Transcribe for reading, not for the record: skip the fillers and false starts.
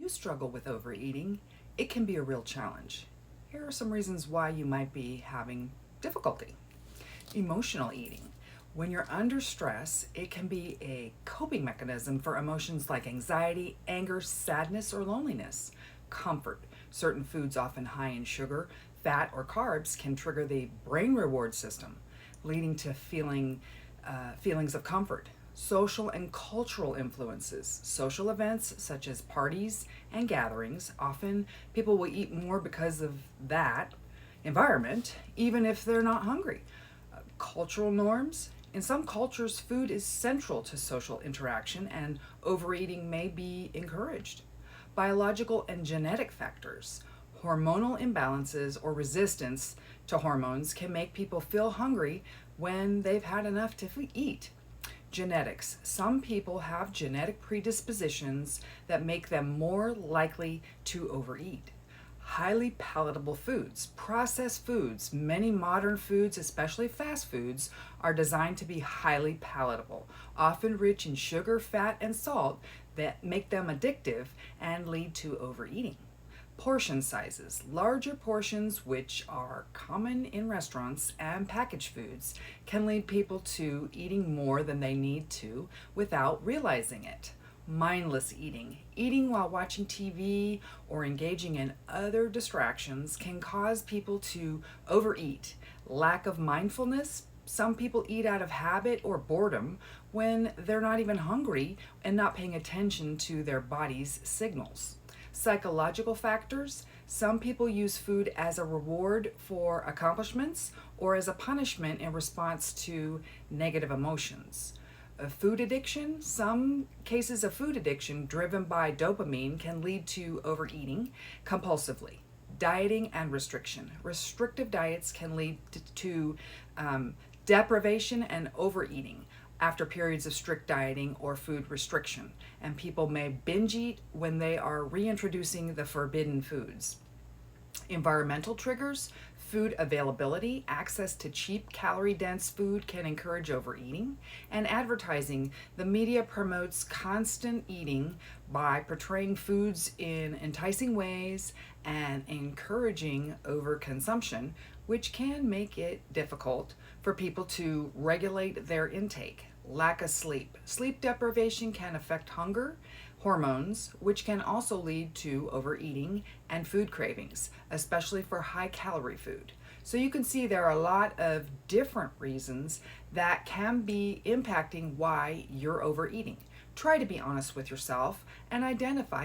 You struggle with overeating, it can be a real challenge. Here are some reasons why you might be having difficulty. Emotional eating. When you're under stress, it can be a coping mechanism for emotions like anxiety, anger, sadness, or loneliness. Comfort. Certain foods, often high in sugar, fat, or carbs, can trigger the brain reward system, leading to feelings of comfort. Social and cultural influences. Social events such as parties and gatherings, often people will eat more because of that environment, even if they're not hungry. Cultural norms. In some cultures, food is central to social interaction and overeating may be encouraged. Biological and genetic factors. Hormonal imbalances or resistance to hormones can make people feel hungry when they've had enough to eat. Genetics. Some people have genetic predispositions that make them more likely to overeat. Highly palatable foods. Processed foods. Many modern foods, especially fast foods, are designed to be highly palatable, often rich in sugar, fat, and salt that make them addictive and lead to overeating. Portion sizes. Larger portions, which are common in restaurants and packaged foods, can lead people to eating more than they need to without realizing it. Mindless eating. Eating while watching TV or engaging in other distractions can cause people to overeat. Lack of mindfulness. Some people eat out of habit or boredom when they're not even hungry and not paying attention to their body's signals. Psychological factors. Some people use food as a reward for accomplishments or as a punishment in response to negative emotions. A food addiction. Some cases of food addiction driven by dopamine can lead to overeating compulsively. Dieting and restriction. Restrictive diets can lead to deprivation and overeating after periods of strict dieting or food restriction, and people may binge eat when they are reintroducing the forbidden foods. Environmental triggers. Food availability. Access to cheap, calorie-dense food can encourage overeating. And advertising. The media promotes constant eating by portraying foods in enticing ways and encouraging overconsumption, which can make it difficult for people to regulate their intake. Lack of sleep. Sleep deprivation can affect hunger hormones, which can also lead to overeating and food cravings, especially for high calorie food. So you can see there are a lot of different reasons that can be impacting why you're overeating. Try to be honest with yourself and identify